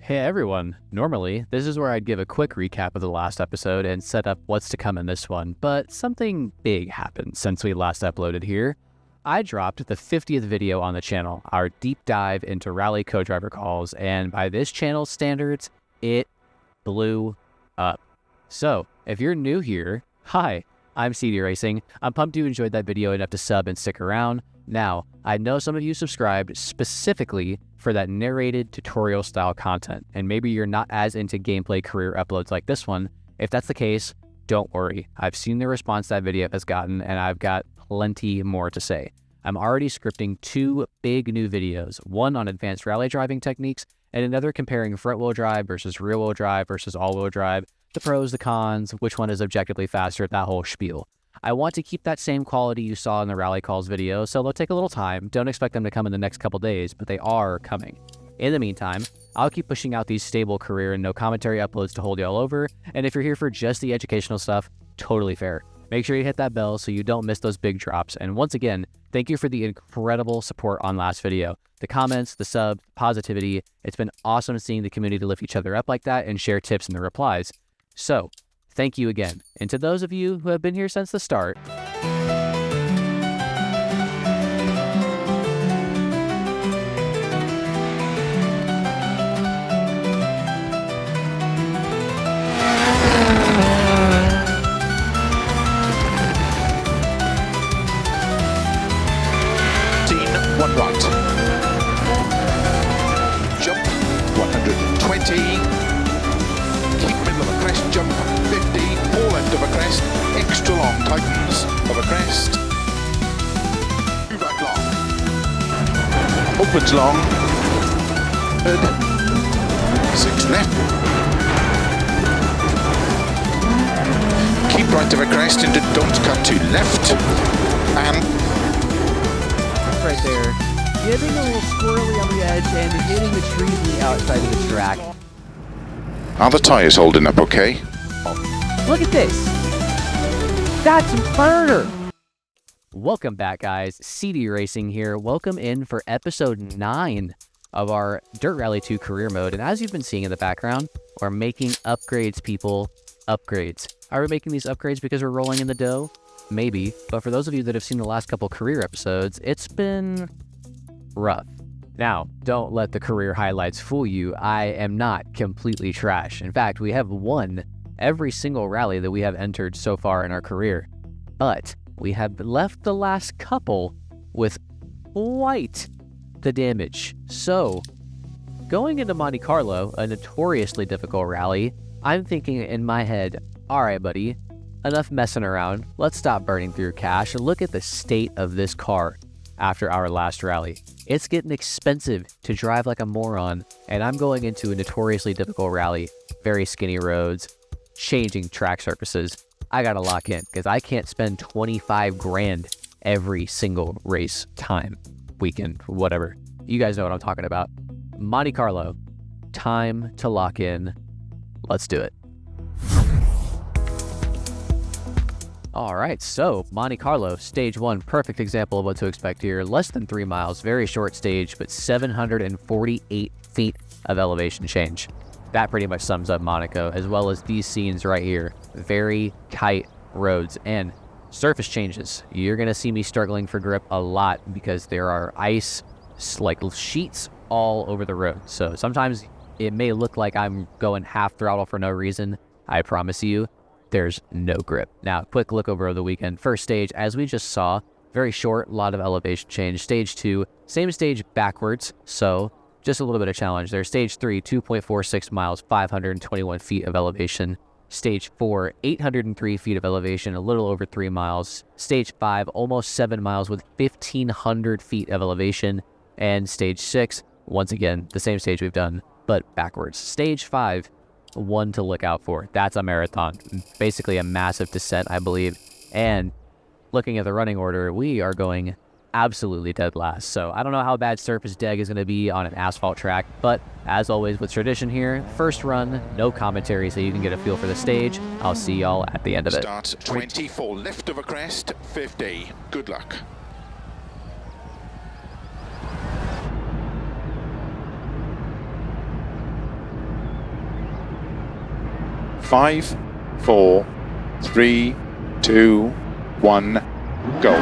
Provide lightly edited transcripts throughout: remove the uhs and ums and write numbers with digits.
Hey everyone, normally this is where I'd give a quick recap of the last episode and set up what's to come in this one, but something big happened since we last uploaded here. I dropped the 50th video on the channel, our deep dive into rally co-driver calls, and by this channel's standards, it blew up. So, if you're new here, hi, I'm CD Racing. I'm pumped you enjoyed that video enough to sub and stick around. Now, I know some of you subscribed specifically for that narrated tutorial style content, and maybe you're not as into gameplay career uploads like this one. If that's the case, don't worry. I've seen the response that video has gotten, and I've got plenty more to say. I'm already scripting 2 big new videos, one on advanced rally driving techniques, and another comparing front-wheel drive versus rear-wheel drive versus all-wheel drive, the pros, the cons, which one is objectively faster, that whole spiel. I want to keep that same quality you saw in the rally calls video, so they'll take a little time. Don't expect them to come in the next couple days, but they are coming. In the meantime, I'll keep pushing out these stable career and no commentary uploads to hold y'all over, and if you're here for just the educational stuff, totally fair. Make sure you hit that bell so you don't miss those big drops, and once again, thank you for the incredible support on last video. The comments, the subs, positivity, it's been awesome seeing the community lift each other up like that and share tips in the replies. So, thank you again. And to those of you who have been here since the start, one right, jump 120, keep middle of a crest, jump 50, pull left of a crest, extra long, tightens of a crest, move back long, opens long, good, 6 left, keep right of a crest into don't cut to left, and right there, getting a little squirrely on the edge and hitting the trees on the outside of the track. are the tyres holding up okay? Look at this! That's murder! Welcome back, guys. CD Racing here. Welcome in for episode 9 of our Dirt Rally 2 career mode. And as you've been seeing in the background, we're making upgrades, people. Upgrades. Are we making these upgrades because we're rolling in the dough? Maybe, but for those of you that have seen the last couple career episodes, it's been rough. Now, don't let the career highlights fool you. I am not completely trash. In fact, we have won every single rally that we have entered so far in our career. But we have left the last couple with quite the damage. So, going into Monte Carlo, a notoriously difficult rally, I'm thinking in my head, all right, buddy, enough messing around. Let's stop burning through cash and look at the state of this car after our last rally. It's getting expensive to drive like a moron, and I'm going into a notoriously difficult rally, very skinny roads, changing track surfaces. I gotta lock in because I can't spend 25 grand every single race time, weekend, whatever. You guys know what I'm talking about. Monte Carlo, time to lock in. Let's do it. All right, so Monte Carlo, stage 1, perfect example of what to expect here. Less than 3 miles, very short stage, but 748 feet of elevation change. That pretty much sums up Monaco, as well as these scenes right here. Very tight roads and surface changes. You're gonna see me struggling for grip a lot because there are ice, like sheets all over the road. So sometimes it may look like I'm going half throttle for no reason. I promise you, there's no grip. Now, quick look over the weekend. First stage, as we just saw, very short, a lot of elevation change. Stage 2, same stage backwards, so just a little bit of challenge there. Stage 3, 2.46 miles, 521 feet of elevation. Stage 4, 803 feet of elevation, a little over 3 miles. Stage 5, almost 7 miles with 1,500 feet of elevation. And Stage 6, once again, the same stage we've done, but backwards. Stage 5, one to look out for. That's a marathon, basically a massive descent, I believe. And looking at the running order, we are going absolutely dead last. So I don't know how bad surface deg is going to be on an asphalt track, but as always with tradition here, first run, no commentary so you can get a feel for the stage. I'll see y'all at the end of it. Start 24 left of a crest, 50. Good luck. 5, 4, 3, 2, 1, go.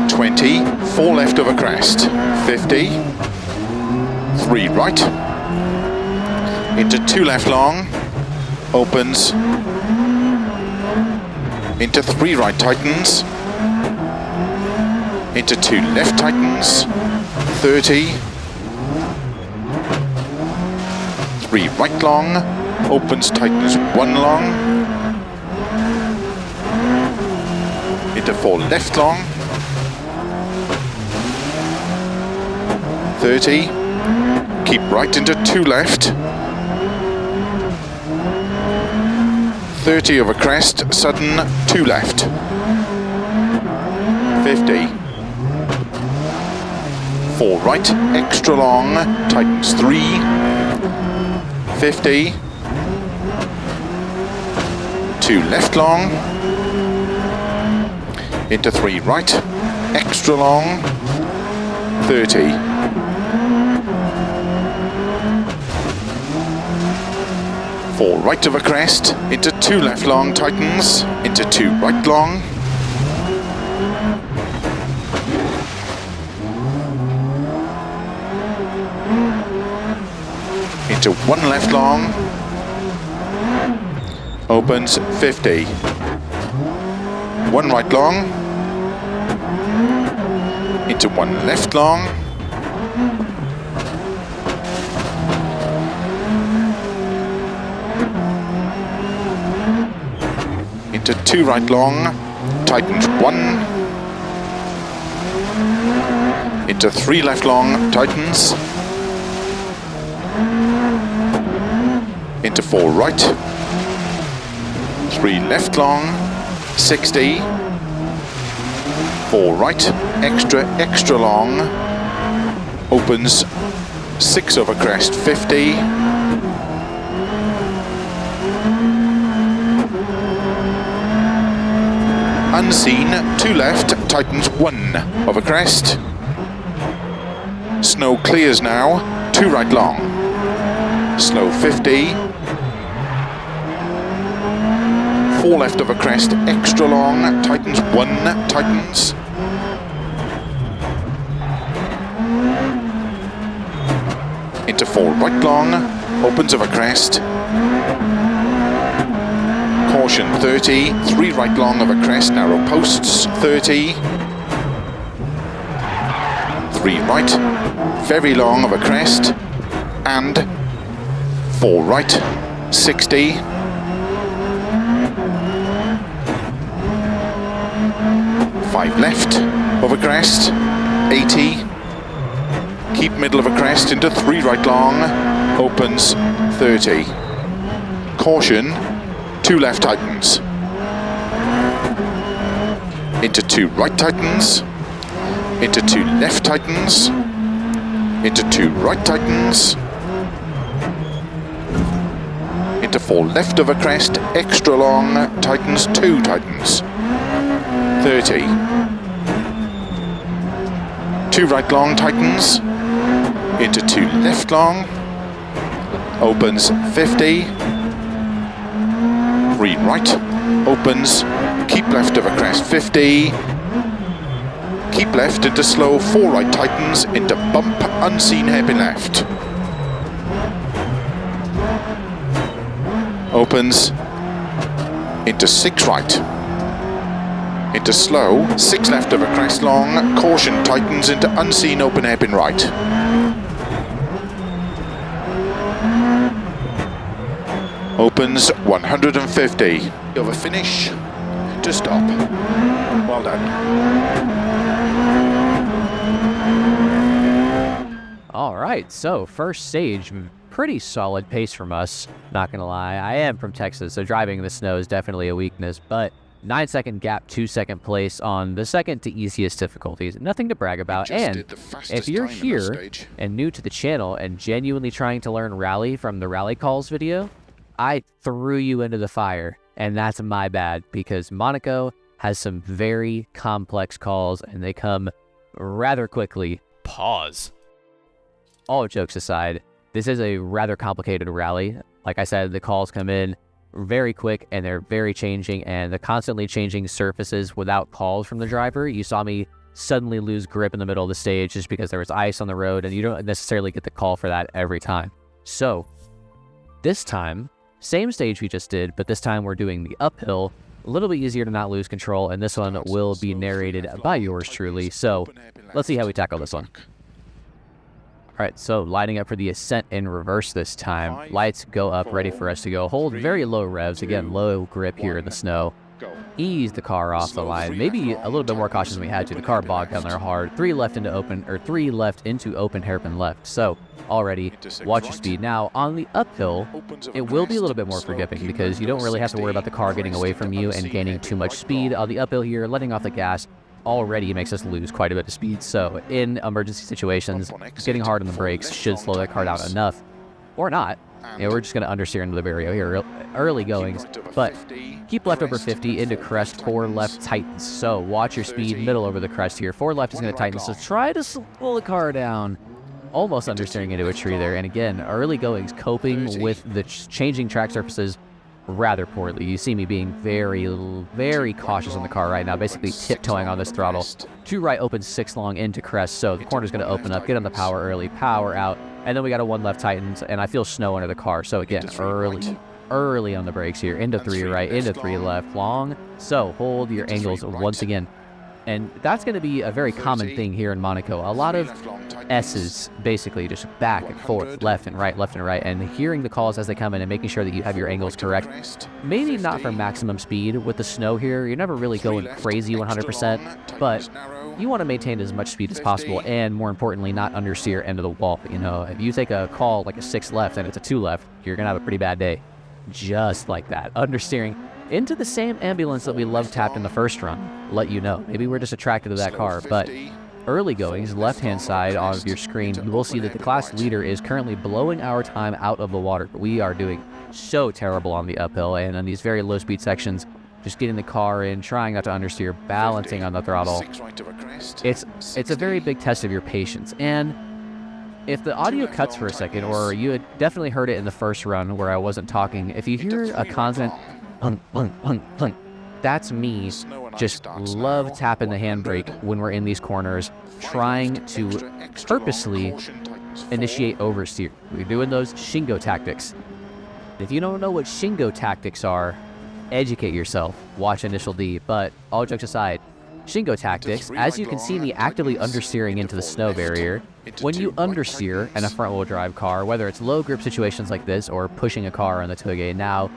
20, 4 left over crest, 50, 3 right, into 2 left long, opens, into 3 right tightens, into 2 left tightens, 30, 3 right long, opens, tightens 1 long, into 4 left long, 30, keep right into 2 left, 30 over crest, sudden 2 left, 50, 4 right, extra long, tightens 3, 50, 2 left long, into 3 right, extra long, 30, 4 right of a crest, into 2 left long, tightens, into 2 right long, into 1 left long, opens 50, 1 right long, into 1 left long, into 2 right long, tightens 1, into 3 left long, tightens, into 4 right, 3 left long, 60, 4 right, extra long, opens 6 over crest, 50, unseen, 2 left, tightens 1 over crest, snow clears now, 2 right long, slow 50, 4 left over crest, extra long, tightens 1, tightens, into 4 right long, opens over crest, caution 30, 3 right long over crest, narrow posts 30, 3 right, very long over crest, and 4 right, 60, 5 left over crest, 80, keep middle of a crest into 3 right long, opens 30, caution 2 left tightens, into 2 right tightens, into 2 left tightens, into 2 right tightens, into 4 left over crest, extra long, tightens 2 tightens, 30, 2 right long tightens, into 2 left long, opens 50, 3 right, opens, keep left over crest 50, keep left into slow, 4 right tightens, into bump, unseen hairpin left, opens, into 6 right, into slow, 6 left over crest long, caution tightens into unseen open hairpin right. Opens 150. Over finish to stop. Well done. All right, so first stage, pretty solid pace from us, not gonna lie. I am from Texas, so driving in the snow is definitely a weakness, but 9-second gap to second place on the second to easiest difficulties. Nothing to brag about. And if you're here and new to the channel and genuinely trying to learn rally from the rally calls video, I threw you into the fire, and that's my bad because Monaco has some very complex calls and they come rather quickly. Pause. All jokes aside, this is a rather complicated rally. Like I said, the calls come in very quick, and they're very changing, and the constantly changing surfaces without calls from the driver. You saw me suddenly lose grip in the middle of the stage just because there was ice on the road, and you don't necessarily get the call for that every time. So this time, same stage we just did, but this time we're doing the uphill, a little bit easier to not lose control, and this one will be narrated by yours truly. So let's see how we tackle this one. All right, so lining up for the ascent in reverse this time. Lights go up, ready for us to go. Hold very low revs. Again, low grip here in the snow. Ease the car off the line. Maybe a little bit more cautious than we had to. The car bogged down there hard. 3 left into open hairpin left. So already watch your speed. Now on the uphill, it will be a little bit more forgiving because you don't really have to worry about the car getting away from you and gaining too much speed. On the uphill here, letting off the gas already makes us lose quite a bit of speed. So in emergency situations, getting hard on the brakes should slow that car down enough, or not. We're just going to understeer into the barrier here, early goings, but keep left over 50 into crest, 4 left tightens. So watch your speed, middle over the crest here. 4 left is going to tighten, so try to slow the car down. Almost understeering into a tree there. And again, early goings, coping with the changing track surfaces rather poorly. You see me being very, very cautious on the car right now, basically tiptoeing on this throttle. 2 right opens, 6 long into crest, so the corner's going to open up, get on the power early, power out, and then we got a 1 left tightens, and I feel snow under the car. So again, early on the brakes here, into 3 right, into 3 left, long. So hold your angles once again. And that's going to be a very common thing here in Monaco. A lot of S's, basically just back and forth, left and right, and hearing the calls as they come in and making sure that you have your angles correct. Maybe not for maximum speed with the snow here. You're never really going crazy 100%, but you want to maintain as much speed as possible, and more importantly, not understeer into the wall. You know, if you take a call like a 6 left and it's a 2 left, you're going to have a pretty bad day. Just like that. Understeering into the same ambulance that we love tapped in the first run. Let you know. Maybe we're just attracted to that car, but early goings, left-hand side of your screen, you will see that the class leader is currently blowing our time out of the water. We are doing so terrible on the uphill, and on these very low-speed sections, just getting the car in, trying not to understeer, balancing on the throttle. It's a very big test of your patience. And if the audio cuts for a second, or you had definitely heard it in the first run where I wasn't talking, if you hear a constant plunk, plunk, plunk, plunk, that's me just love tapping the handbrake when we're in these corners, trying to purposely initiate oversteer. We're doing those Shingo tactics. If you don't know what Shingo tactics are, educate yourself, watch Initial D. But all jokes aside, Shingo tactics, as you can see me actively understeering into the snow barrier. When you understeer in a front-wheel drive car, whether it's low grip situations like this or pushing a car on the Touge, now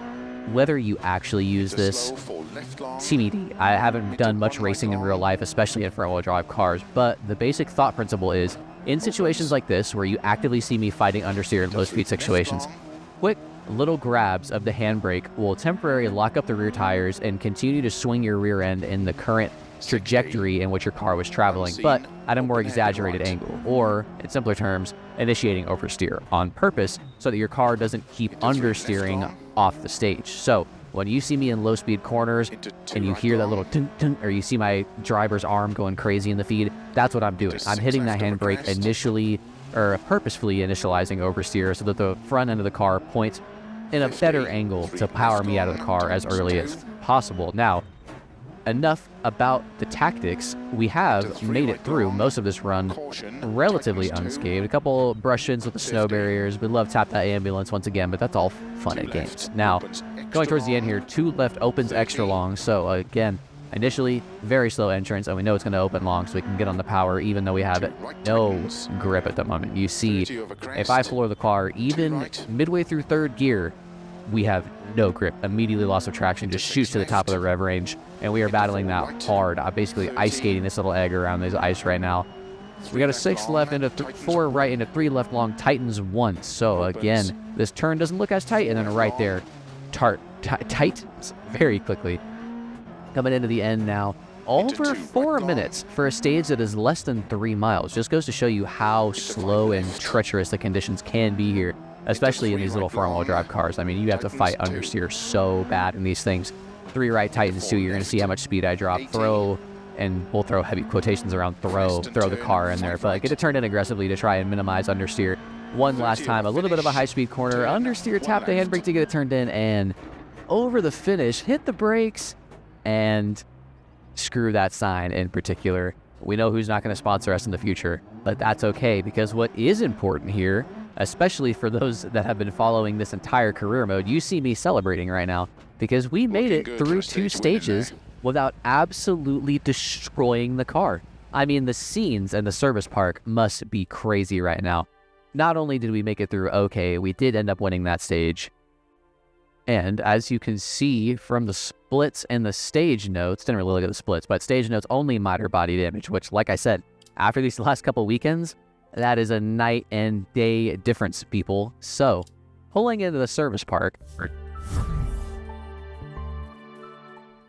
whether you actually use this, TBD. I haven't done much racing in real life, especially in front-wheel drive cars, but the basic thought principle is, in situations like this where you actively see me fighting understeer in low-speed situations, quick little grabs of the handbrake will temporarily lock up the rear tires and continue to swing your rear end in the current trajectory in which your car was traveling, but at a more exaggerated angle, or in simpler terms, initiating oversteer on purpose so that your car doesn't keep understeering off the stage. So when you see me in low speed corners and you hear that little dun, dun, or you see my driver's arm going crazy in the feed, that's what I'm doing. I'm hitting that handbrake initially, or purposefully initializing oversteer so that the front end of the car points in a better angle to power me out of the car as early as possible. Now, enough about the tactics. We have made it through most of this run relatively unscathed. A couple brush-ins with the snow barriers. We love tap that ambulance once again, but that's all fun and games. Now, going towards the end here, 2 left opens extra long. So again, initially very slow entrance, and we know it's going to open long so we can get on the power even though we have no grip at the moment. You see, if I floor the car, even midway through 3rd gear, we have no grip. Immediately loss of traction, just shoots to the top of the rev range, and we are battling that hard. I'm basically ice skating this little egg around this ice right now. We got a 6 left into 4 right into 3 left long, tightens once. So again, this turn doesn't look as tight, and then right there, tightens very quickly. Coming into the end now, over 4 minutes for a stage that is less than 3 miles. Just goes to show you how slow and treacherous the conditions can be here, especially in these little front-wheel drive cars. I mean, you have to fight understeer so bad in these things. 3 right tightens too. You're going to see how much speed I drop. Throw, and we'll throw heavy quotations around throw the car in there, but get it turned in aggressively to try and minimize understeer. One last time, a little bit of a high-speed corner. Understeer, tap the handbrake to get it turned in, and over the finish, hit the brakes, and screw that sign in particular. We know who's not going to sponsor us in the future, but that's okay, because what is important here, especially for those that have been following this entire career mode, you see me celebrating right now, because we made it through 2 stages without absolutely destroying the car. I mean, the scenes in the service park must be crazy right now. Not only did we make it through okay, we did end up winning that stage. And as you can see from the splits and the stage notes, didn't really look at the splits, but stage notes only minor body damage, which, like I said, after these last couple weekends, that is a night and day difference, people. So, pulling into the service park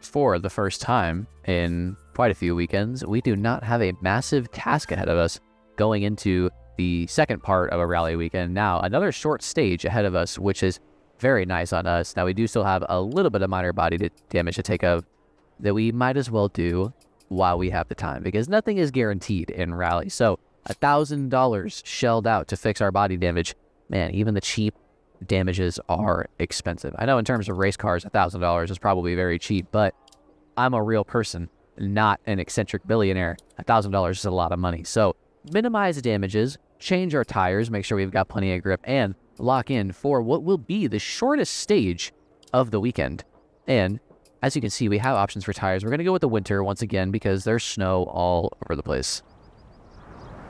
for the first time in quite a few weekends, we do not have a massive task ahead of us going into the second part of a rally weekend. Now, another short stage ahead of us, which is very nice on us. Now, we do still have a little bit of minor body damage to take of that we might as well do while we have the time, because nothing is guaranteed in rally. So $1,000 shelled out to fix our body damage. Man, even the cheap damages are expensive. I know in terms of race cars, $1,000 is probably very cheap, but I'm a real person, not an eccentric billionaire. $1,000 is a lot of money. So minimize the damages, change our tires, make sure we've got plenty of grip, and lock in for what will be the shortest stage of the weekend. And as you can see, we have options for tires. We're going to go with the winter once again because there's snow all over the place.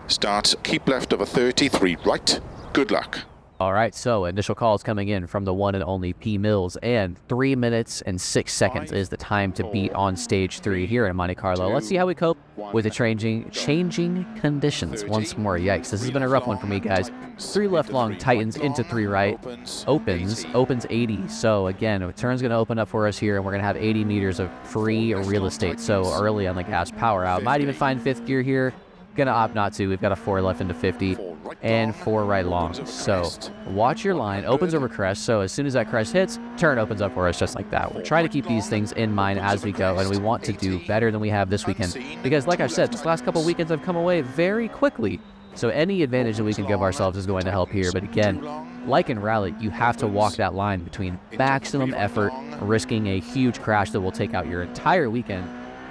Start, keep left over 33 right. Good luck. All right, so initial calls coming in from the one and only P. Mills, and 3 minutes and 6 seconds is the time to beat on stage 3 here in Monte Carlo. Let's see how we cope with the changing conditions once more. Yikes, this has been a rough one for me, guys. 3 left long, tightens into 3 right, opens 80. So again, a turn's going to open up for us here, and we're going to have 80 meters of free real estate. So early on the gas, power out. Might even find 5th gear here. Gonna opt not to. We've got a 4 left into 50 and 4 right long. So watch your line, opens over crest. So as soon as that crest hits, turn opens up for us just like that. We'll try to keep these things in mind as we go, and we want to do better than we have this weekend, because like I said, this last couple weekends have come away very quickly. So any advantage that we can give ourselves is going to help here. But again, like in rally, you have to walk that line between maximum effort, risking a huge crash that will take out your entire weekend,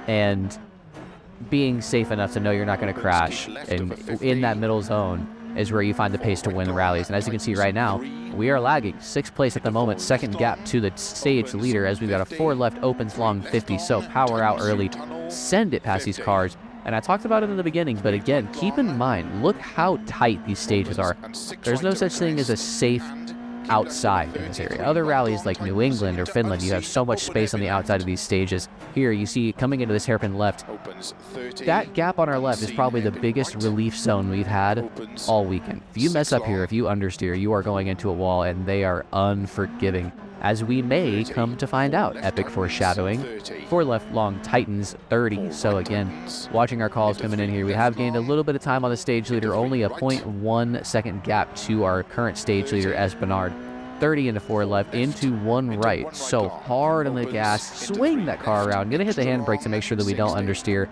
and being safe enough to know you're not going to crash. And in that middle zone is where you find the pace to win rallies. And as you can see right now, we are lagging 6th place at the moment, 2nd gap to the stage leader, as we've got a 4 left, opens long 50. So power out early, send it past these cars. And I talked about it in the beginning, but again, keep in mind, look how tight these stages are. There's no such thing as a safe outside in this area. Other rallies like New England or Finland, you have so much space on the outside of these stages. Here you see coming into this hairpin left, that gap on our left is probably the biggest relief zone we've had all weekend. If you mess up here, if you understeer, you are going into a wall, and they are unforgiving, as we may come to find out. Epic foreshadowing. 4 left long, tightens 30. So again, watching our calls coming in here, we have gained a little bit of time on the stage leader, only a 0.1 second gap to our current stage leader, S. Bernard. 30 into 4 left, into 1 right. So hard on the gas, swing that car around. Gonna hit the handbrake to make sure that we don't understeer,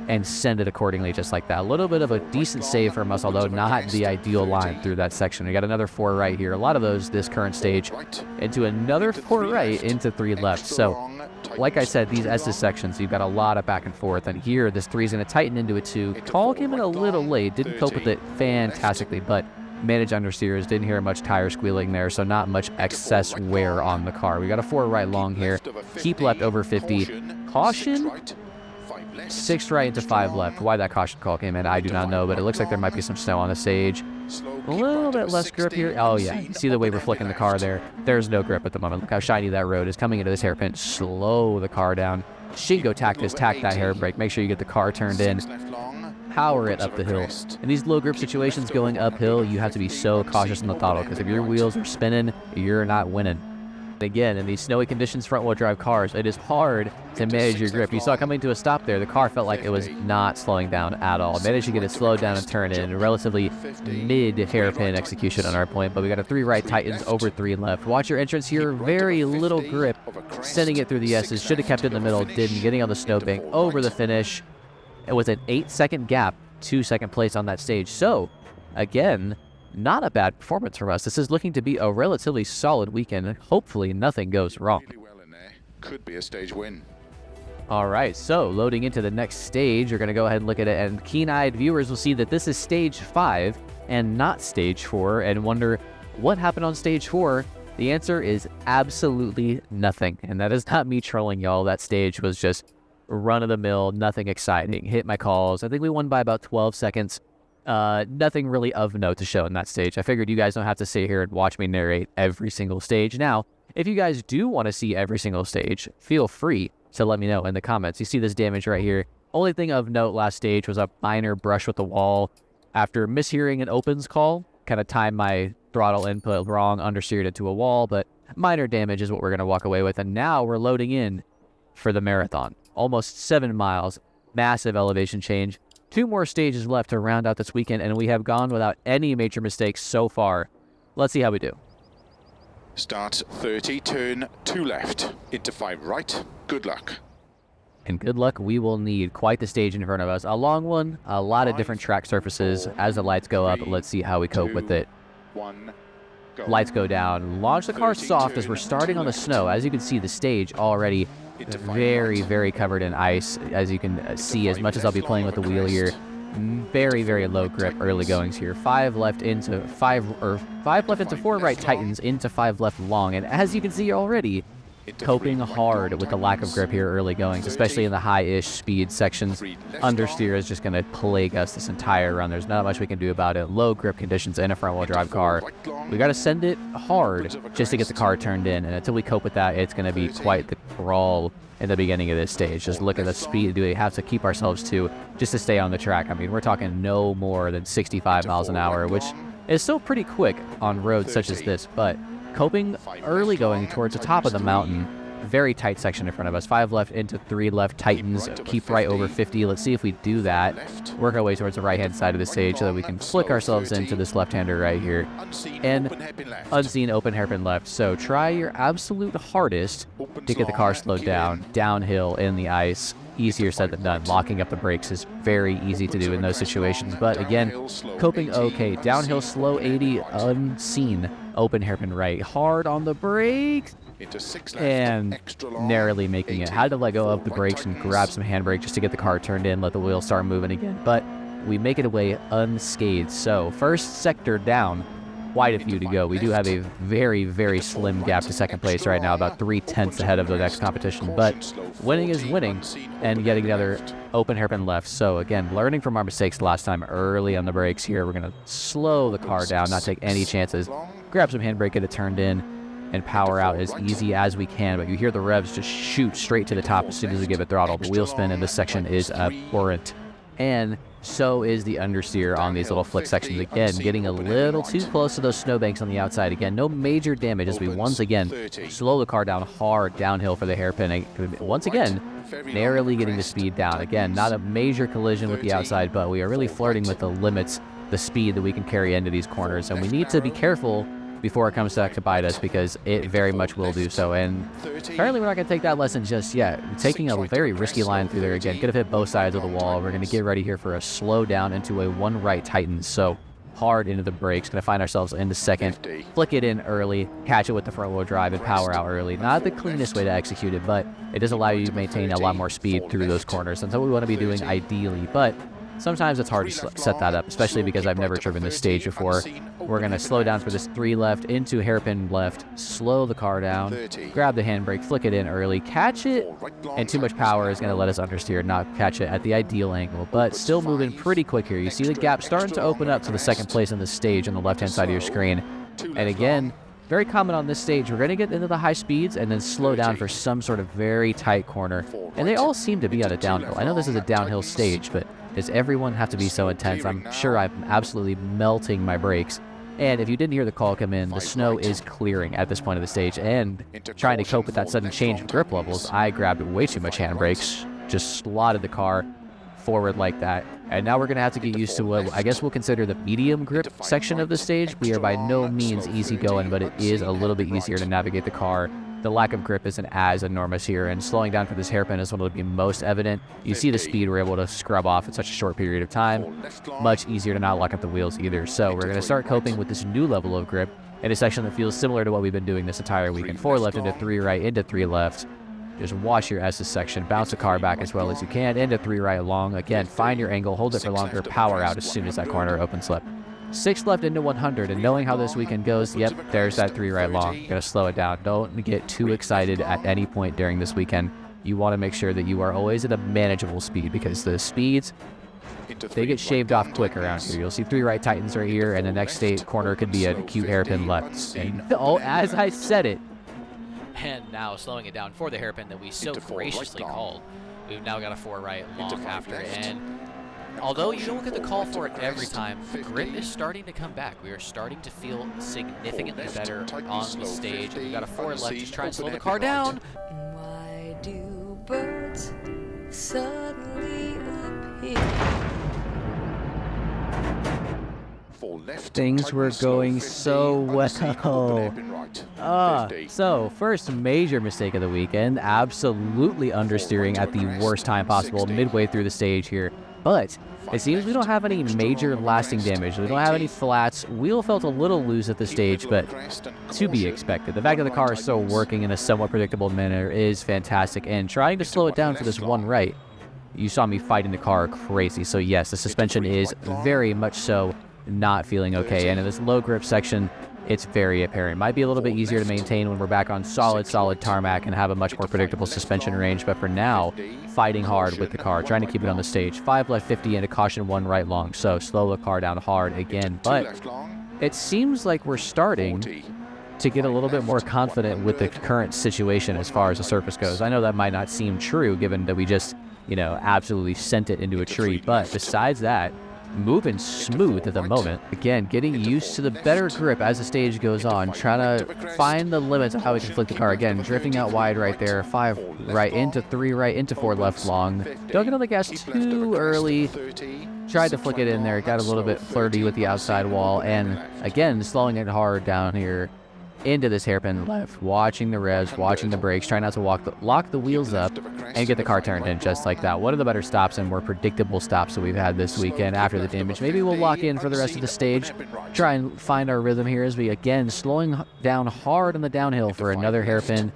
and send it accordingly just like that. A little bit of a decent save from us, although not the ideal line through that section. We got another 4 right here. A lot of those this current stage, into another 4 right, into 3 left. So like I said, these S's sections, you've got a lot of back and forth, and here this 3 is going to tighten into a 2. Call came in a little late, didn't cope with it fantastically, but managed understeers, didn't hear much tire squealing there, so not much excess wear on the car. We got a 4 right long here, keep left over 50, caution, 6 right into 5 left. Why that caution call came in, I do not know, but it looks like there might be some snow on the stage. A little bit less grip here. Oh yeah, you see the way we're flicking the car there. There's no grip at the moment. Look how shiny that road is. Coming into this hairpin, slow the car down. Shingo tactics, tack that hair brake. Make sure you get the car turned in. Power it up the hill. In these low grip situations going uphill, you have to be so cautious on the throttle, because if your wheels are spinning, you're not winning. Again, in these snowy conditions, front-wheel drive cars, it is hard to manage your grip. You saw coming to a stop there, the car felt like it was not slowing down at all. Managed to get it slowed down and turn in. Relatively mid-hairpin execution on our point, but we got a 3 right, tightens over 3 left. Watch your entrance here, very little grip, sending it through the S's. Should have kept it in the middle, didn't. Getting on the snowbank, over the finish. It was an 8-second gap to 2nd place on that stage. So, again, not a bad performance from us. This is looking to be a relatively solid weekend, and hopefully nothing goes wrong. could be a stage win. All right, so loading into the next stage, you're going to go ahead and look at it, and keen-eyed viewers will see that this is stage 5 and not stage 4 and wonder what happened on stage 4. The answer is absolutely nothing, and that is not me trolling y'all. That stage was just run-of-the-mill, nothing exciting. Hit my calls. I think we won by about 12 seconds. Nothing really of note to show in that stage. I figured you guys don't have to sit here and watch me narrate every single stage. Now, if you guys do want to see every single stage, feel free to let me know in the comments. You see this damage right here. Only thing of note last stage was a minor brush with the wall. After mishearing an opens call, kind of timed my throttle input wrong, understeered it to a wall, but minor damage is what we're going to walk away with. And now we're loading in for the marathon. Almost 7 miles, massive elevation change. 2 more stages left to round out this weekend, and we have gone without any major mistakes so far. Let's see how we do. Start 30, turn 2 left, into 5 right. Good luck. And good luck, we will need quite the stage in front of us. A long one, a lot of different track surfaces. As the lights go up, let's see how we cope with it. 1, go. Lights go down. Launch the car soft as we're starting on the snow. As you can see, the stage already very covered in ice. As you can see, as much as I'll be playing with the wheel here, very low grip early goings here. 5 left into 4 right tightens into 5 left long, and as you can see already, coping hard with the lack of grip here early goings, especially in the high-ish speed sections. Understeer is just going to plague us this entire run. There's not much we can do about it. Low grip conditions in a front-wheel drive car. We got to send it hard just to get the car turned in, and until we cope with that, it's going to be quite the crawl in the beginning of this stage. Just look at the speed we have to keep ourselves to just to stay on the track. I mean, we're talking no more than 65 miles an hour, which is still pretty quick on roads such as this, but coping early going towards the top of the mountain. Very tight section in front of us. 5 left into 3 left tightens. Keep right over 50. Let's see if we do that. Work our way towards the right-hand side of the stage so that we can flick ourselves into this left-hander right here. And unseen open hairpin left. So try your absolute hardest to get the car slowed down. Downhill in the ice. Easier said than done. Locking up the brakes is very easy to do in those situations. But again, coping okay. Downhill slow 80 unseen. Open hairpin right. Hard on the brakes. And narrowly making it. Had to let go of the brakes and grab some handbrake just to get the car turned in, let the wheel start moving again. But we make it away unscathed. So first sector down, quite a few to go. We do have a very slim gap to second place right now, about 3/10 ahead of the next competition. But winning is winning, and getting another open hairpin left. So again, learning from our mistakes last time early on the brakes here. We're going to slow the car down, not take any chances. Grab some handbrake, get it turned in, and power out as easy as we can. But you hear the revs just shoot straight to the top as soon as we give it throttle. The wheel spin in this section is abhorrent. And so is the understeer on these little flick sections. Again, getting a little too close to those snowbanks on the outside. Again, no major damage as we once again slow the car down hard downhill for the hairpin. Once again, narrowly getting the speed down. Again, not a major collision with the outside, but we are really flirting with the limits, the speed that we can carry into these corners. And we need to be careful before it comes back to bite us, because it very much will do so. And apparently we're not going to take that lesson just yet. We're taking a very risky line through there again. Could have hit both sides of the wall. We're going to get ready here for a slow down into a 1 right tightens. So hard into the brakes. Going to find ourselves into second. Flick it in early. Catch it with the front wheel drive and power out early. Not the cleanest way to execute it, but it does allow you to maintain a lot more speed through those corners. That's what we want to be doing ideally. But sometimes it's hard to set that up, especially because I've never driven this stage before. We're going to slow down for this 3 left into hairpin left, slow the car down, grab the handbrake, flick it in early, catch it, and too much power is going to let us understeer, not catch it at the ideal angle, but still moving pretty quick here. You see the gap starting to open up to the second place in the stage on the left-hand side of your screen. And again, very common on this stage, we're going to get into the high speeds and then slow down for some sort of very tight corner. And they all seem to be on a downhill. I know this is a downhill stage, but does everyone have to be so intense? I'm sure I'm absolutely melting my brakes. And if you didn't hear the call come in, the snow is clearing at this point of the stage. And trying to cope with that sudden change in grip levels, I grabbed way too much handbrakes, just slotted the car forward like that. And now we're going to have to get used to what I guess we'll consider the medium grip section of the stage. We are by no means easy going, but it is a little bit easier to navigate the car. The lack of grip isn't as enormous here, and slowing down for this hairpin is what will be most evident. You see the speed we're able to scrub off in such a short period of time. Much easier to not lock up the wheels either. So we're going to start coping with this new level of grip in a section that feels similar to what we've been doing this entire weekend. 4 left into 3 right into 3 left. Just watch your S's section, bounce the car back as well as you can, into 3 right long. Again, find your angle, hold it for longer, power out as soon as that corner opens left. 6 left into 100, and knowing how this weekend goes, yep, there's that 3 right long. Gotta slow it down. Don't get too excited at any point during this weekend. You want to make sure that you are always at a manageable speed, because the speeds, they get shaved off quick around here. You'll see 3 right tightens right here, and the next state corner could be a cute hairpin left. And, oh, as I said it. And now slowing it down for the hairpin that we so graciously called. We've now got a 4 right long after, and although you don't get the call for it every time, grip is starting to come back. We are starting to feel significantly better on the stage. We've got a 4 left, just try and slow the car down. Why do birds suddenly appear? Things were going so well. So first major mistake of the weekend, absolutely understeering at the worst time possible midway through the stage here. But it seems we don't have any major lasting damage. We don't have any flats. Wheel felt a little loose at the stage, but to be expected. The fact that the car is still working in a somewhat predictable manner is fantastic. And trying to slow it down for this 1 right, you saw me fighting the car crazy. So yes, the suspension is very much so not feeling okay. And in this low grip section, it's very apparent. Might be a little bit easier to maintain when we're back on solid tarmac and have a much more predictable suspension range. But for now, fighting hard with the car, trying to keep it on the stage. 5 left 50 and a caution 1 right long. So slow the car down hard again. But it seems like we're starting to get a little bit more confident with the current situation as far as the surface goes. I know that might not seem true given that we just, absolutely sent it into a tree. But besides that, moving smooth at the moment. Again, getting used to the better grip as the stage goes on, trying to find the limits of how we can flick the car. Again, drifting out wide right there, 5 right into 3 right into 4 left long. Don't get on the gas too early. Tried to flick it in there, got a little bit flirty with the outside wall, and again, slowing it hard down here into this hairpin left, watching the revs, watching the brakes, trying not to lock the wheels up and get the car turned in just like that. One of the better stops and more predictable stops that we've had this weekend after the damage. Maybe we'll lock in for the rest of the stage, try and find our rhythm here as we, again, slowing down hard on the downhill for another hairpin.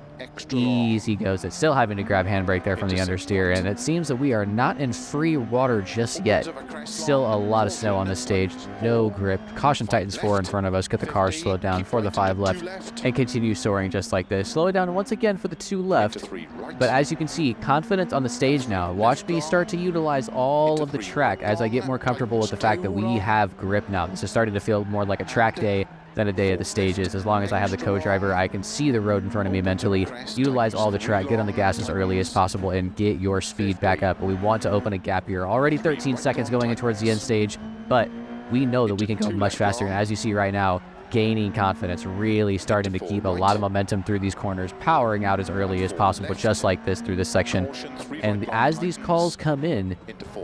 Easy goes. It's still having to grab handbrake there from the understeer, and it seems that we are not in free water just yet. Still a lot of snow on this stage, no grip. Caution tightens 4 in front of us, get the car slowed down for the 5 left, and continue soaring just like this. Slow it down once again for the 2 left, but as you can see, confidence on the stage now. Watch me start to utilize all of the track as I get more comfortable with the fact that we have grip now. This is starting to feel more like a track day than a day at the stages. As long as I have the co-driver, I can see the road in front of me mentally, utilize all the track, get on the gas as early as possible, and get your speed back up. But we want to open a gap here. Already 13 seconds going in towards the end stage, but we know that we can go much faster. And as you see right now, gaining confidence, really starting to keep a lot of momentum through these corners, powering out as early as possible, just like this through this section. And as these calls come in,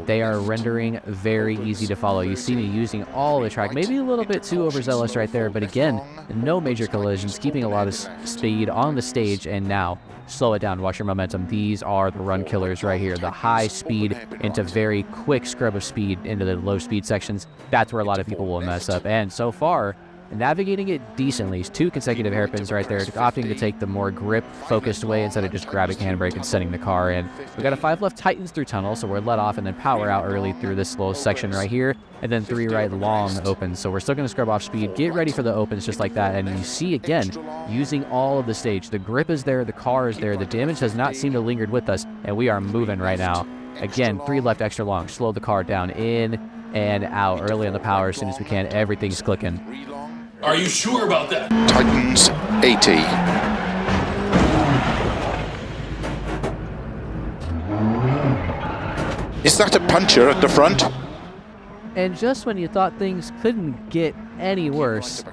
they are rendering very easy to follow. You see me using all the track, maybe a little bit too overzealous right there, but again, no major collisions, keeping a lot of speed on the stage. And now slow it down, watch your momentum. These are the run killers right here, the high speed into very quick scrub of speed into the low speed sections. That's where a lot of people will mess up. And so far, navigating it decently. 2 consecutive hairpins right there, opting to take the more grip-focused way instead of just grabbing handbrake and sending the car in. We got a 5 left tightens through tunnel, so we're let off and then power out early through this slow section right here, and then 3 right long opens. So we're still going to scrub off speed, get ready for the opens just like that, and you see again, using all of the stage. The grip is there, the car is there, the damage has not seemed to lingered with us, and we are moving right now. Again, 3 left extra long, slow the car down, in and out, early on the power as soon as we can. Everything's clicking. Are you sure about that? Tightens 80. Is that a puncher at the front? And just when you thought things couldn't get any worse,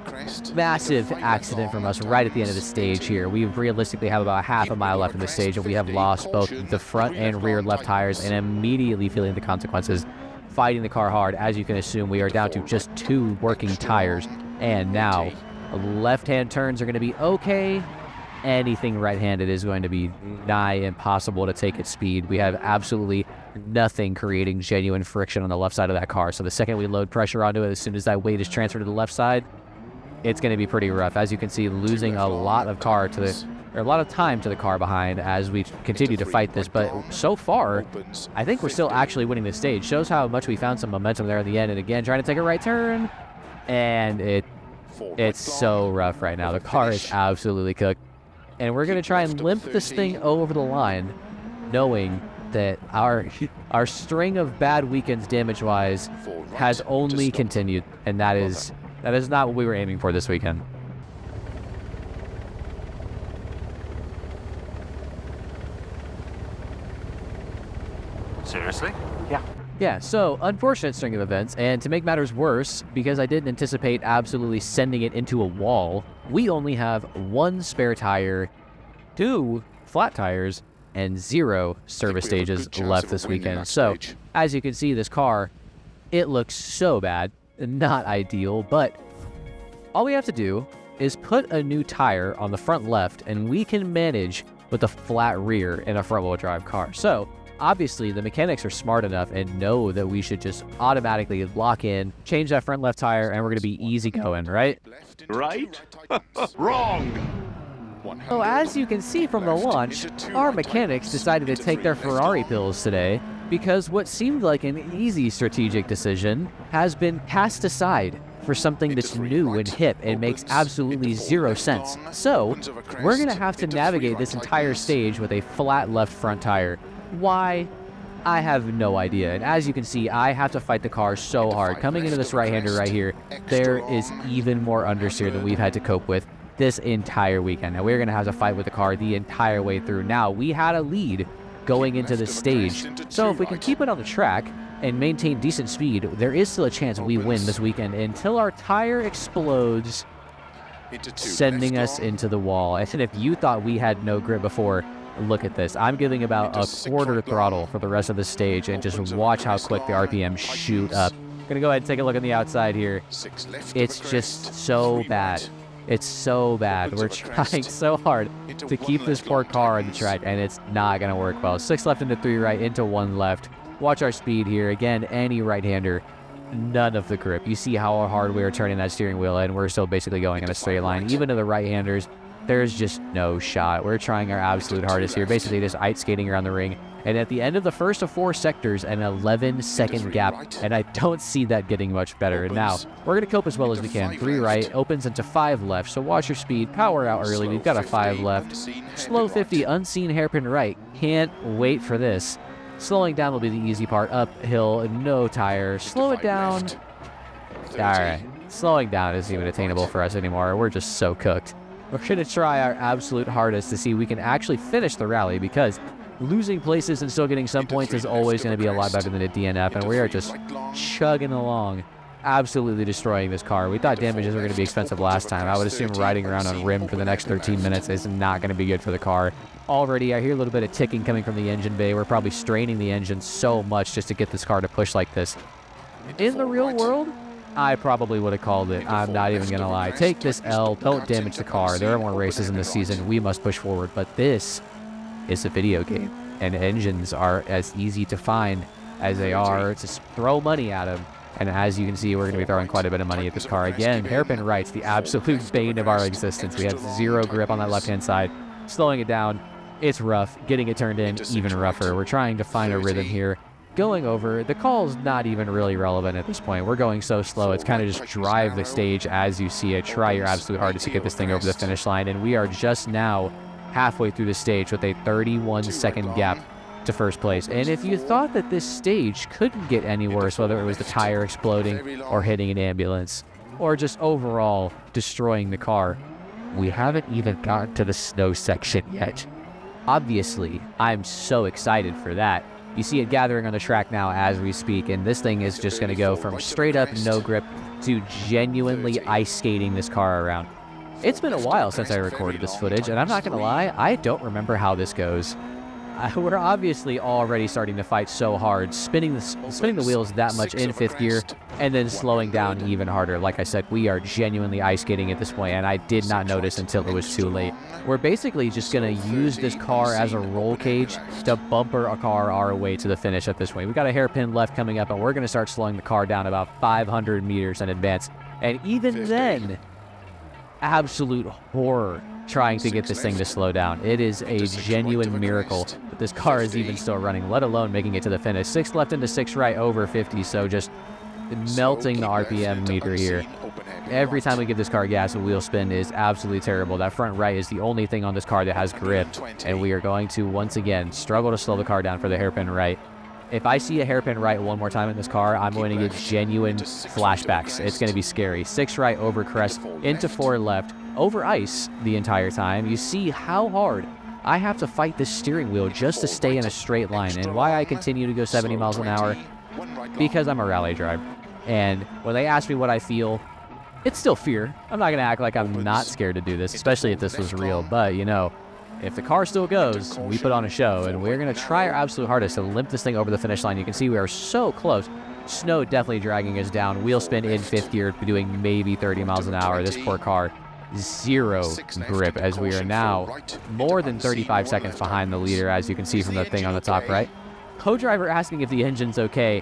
massive accident from us right at the end of the stage here. We realistically have about half a mile left in the stage, and we have lost both the front and rear left tires and immediately feeling the consequences. Fighting the car hard. As you can assume, we are down to just 2 working tires. And now, left-hand turns are going to be okay. Anything right-handed is going to be nigh impossible to take at speed. We have absolutely nothing creating genuine friction on the left side of that car. So the second we load pressure onto it, as soon as that weight is transferred to the left side, it's going to be pretty rough. As you can see, losing a lot of car to the or a lot of time to the car behind as we continue to fight this. But so far, I think we're still actually winning this stage. Shows how much we found some momentum there in the end. And again, trying to take a right turn. And it's so rough right now. The car is absolutely cooked. And we're going to try and limp this thing over the line, knowing that our string of bad weekends damage-wise has only continued. And that is not what we were aiming for this weekend. Seriously? Yeah, so unfortunate string of events, and to make matters worse, because I didn't anticipate absolutely sending it into a wall, we only have 1 spare tire, 2 flat tires, and 0 service stages left this weekend. So, as you can see, this car, it looks so bad, not ideal, but all we have to do is put a new tire on the front left, and we can manage with a flat rear in a front-wheel drive car. So, obviously, the mechanics are smart enough and know that we should just automatically lock in, change that front left tire, and we're going to be easy going, right? Right? Wrong! So as you can see from the launch, our mechanics decided to take their Ferrari pills today because what seemed like an easy strategic decision has been cast aside for something that's new and hip and makes absolutely 0 sense. So, we're going to have to navigate this entire stage with a flat left front tire. Why? I have no idea. And as you can see, I have to fight the car so hard. Coming into this right-hander right here, there is even more understeer than we've had to cope with this entire weekend. Now, we're going to have to fight with the car the entire way through. Now, we had a lead going into this stage. So if we can keep it on the track and maintain decent speed, there is still a chance we win this weekend until our tire explodes, sending us into the wall. And if you thought we had no grip before, look at this. I'm giving about a quarter throttle for the rest of the stage, and just watch how quick the RPM shoot up. I'm going to go ahead and take a look on the outside here. It's just so bad. It's so bad. We're trying so hard to keep this poor car on the track, and it's not going to work well. 6 left into 3 right, into 1 left. Watch our speed here. Again, any right-hander, none of the grip. You see how hard we are turning that steering wheel, and we're still basically going in a straight line. Even to the right-handers, there's just no shot. We're trying our absolute hardest here, basically just ice skating around the ring. And at the end of the first of 4 sectors, an 11-second gap, and I don't see that getting much better. And now, we're going to cope as well as we can. 3 right, opens into 5 left, so watch your speed, power out early. We've got a 5 left. Slow 50, unseen hairpin right. Can't wait for this. Slowing down will be the easy part. Uphill, no tire. Slow it down. Alright, slowing down isn't even attainable for us anymore. We're just so cooked. We're going to try our absolute hardest to see if we can actually finish the rally, because losing places and still getting some points is always going to be a lot better than a DNF, and we are just chugging along, absolutely destroying this car. We thought damages were going to be expensive last time. I would assume riding around on rim for the next 13 minutes is not going to be good for the car. Already, I hear a little bit of ticking coming from the engine bay. We're probably straining the engine so much just to get this car to push like this. In the real world, I probably would have called it. I'm not even going to lie. Take this L. Don't damage the car. There are more races in this season. We must push forward. But this is a video game, and engines are as easy to find as they are to throw money at them. And as you can see, we're going to be throwing quite a bit of money at this car. Again, hairpin right's the absolute bane of our existence. We have 0 grip on that left-hand side. Slowing it down, it's rough. Getting it turned in, even rougher. We're trying to find a rhythm here. Going over, the call's not even really relevant at this point. We're going so slow, it's kind of just drive the stage as you see it. Try your absolute hardest to get this thing over the finish line, and we are just now halfway through the stage with a 31-second gap to first place. And if you thought that this stage couldn't get any worse, whether it was the tire exploding or hitting an ambulance or just overall destroying the car, we haven't even gotten to the snow section yet. Obviously, I'm so excited for that. You see it gathering on the track now as we speak, and this thing is just going to go from straight up no grip to genuinely ice skating this car around. It's been a while since I recorded this footage, and I'm not going to lie, I don't remember how this goes. We're obviously already starting to fight so hard, spinning the wheels that much in 5th gear, and then slowing down even harder. Like I said, we are genuinely ice skating at this point, and I did not notice until it was too late. We're basically just going to use this car as a roll cage to bumper a car our way to the finish at this point. We've got a hairpin left coming up, and we're going to start slowing the car down about 500 meters in advance. And even then, absolute horror trying to get this thing to slow down. It is a genuine miracle that this car is even still running, let alone making it to the finish. 6 left into 6 right, over 50, so just melting the RPM meter here. Every time we give this car gas, a wheel spin is absolutely terrible. That front right is the only thing on this car that has grip, and we are going to, once again, struggle to slow the car down for the hairpin right. If I see a hairpin right one more time in this car, I'm going to get genuine flashbacks. It's going to be scary. 6 right over crest, into 4 left, over ice the entire time. You see how hard I have to fight this steering wheel just to stay in a straight line, and why I continue to go 70 miles an hour, because I'm a rally driver. And when they ask me what I feel, it's still fear. I'm not going to act like I'm not scared to do this, especially if this was real. But, you know, if the car still goes, we put on a show, and we're going to try our absolute hardest to limp this thing over the finish line. You can see we are so close. Snow definitely dragging us down. Wheel spin in 5th gear, doing maybe 30 miles an hour. This poor car, 0 grip, as we are now more than 35 seconds behind the leader, as you can see from the thing on the top right. Co-driver asking if the engine's okay.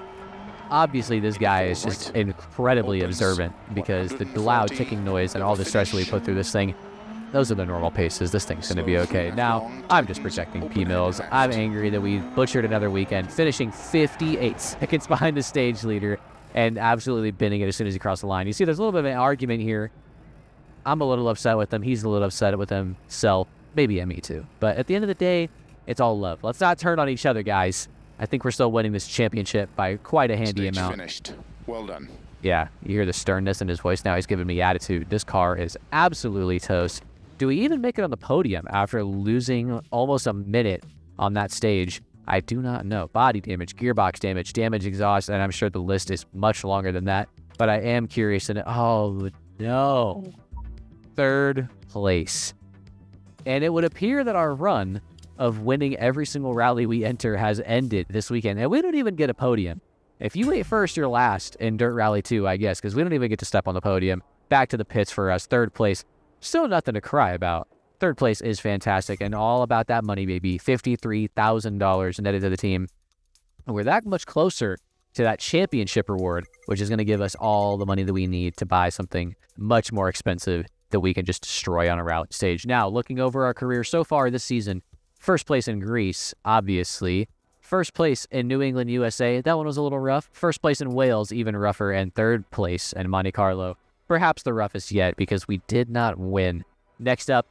Obviously, this guy is just incredibly observant, because the loud ticking noise and all the stress we put through this thing, those are the normal paces. This thing's going to be okay. Now, I'm just projecting P-Mills. I'm angry that we butchered another weekend, finishing 58 seconds behind the stage leader and absolutely binning it as soon as he crossed the line. You see, there's a little bit of an argument here. I'm a little upset with him. He's a little upset with himself. Maybe me too. But at the end of the day, it's all love. Let's not turn on each other, guys. I think we're still winning this championship by quite a handy amount. Finished. Well done. Yeah, you hear the sternness in his voice now. He's giving me attitude. This car is absolutely toast. Do we even make it on the podium after losing almost a minute on that stage? I do not know. Body damage, gearbox damage, damage exhaust, and I'm sure the list is much longer than that. But I am curious to know. Oh, no. 3rd place. And it would appear that our run of winning every single rally we enter has ended this weekend. And we don't even get a podium. If you wait first, you're last in Dirt Rally 2, I guess, because we don't even get to step on the podium. Back to the pits for us. 3rd place. Still nothing to cry about. 3rd place is fantastic, and all about that money, baby. $53,000 netted to the team. And we're that much closer to that championship reward, which is going to give us all the money that we need to buy something much more expensive that we can just destroy on a rally stage. Now, looking over our career so far this season, 1st place in Greece, obviously. 1st place in New England, USA. That one was a little rough. 1st place in Wales, even rougher. And 3rd place in Monte Carlo. Perhaps the roughest yet, because we did not win. Next up,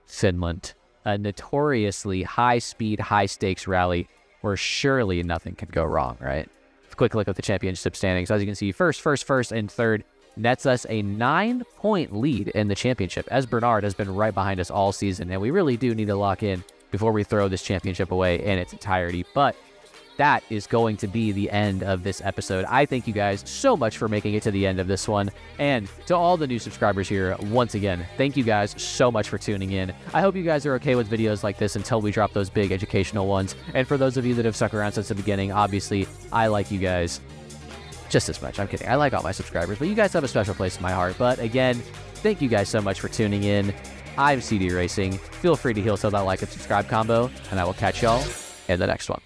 Finland. A notoriously high-speed, high-stakes rally where surely nothing can go wrong, right? Quick look at the championship standings. As you can see, first, and 3rd nets us a 9-point lead in the championship, as Bernard has been right behind us all season, and we really do need to lock in before we throw this championship away in its entirety. But that is going to be the end of this episode. I thank you guys so much for making it to the end of this one. And to all the new subscribers here, once again, thank you guys so much for tuning in. I hope you guys are okay with videos like this until we drop those big educational ones. And for those of you that have stuck around since the beginning, obviously, I like you guys just as much. I'm kidding. I like all my subscribers, but you guys have a special place in my heart. But again, thank you guys so much for tuning in. I'm CD Racing. Feel free to heel sell that like and subscribe combo, and I will catch y'all in the next one.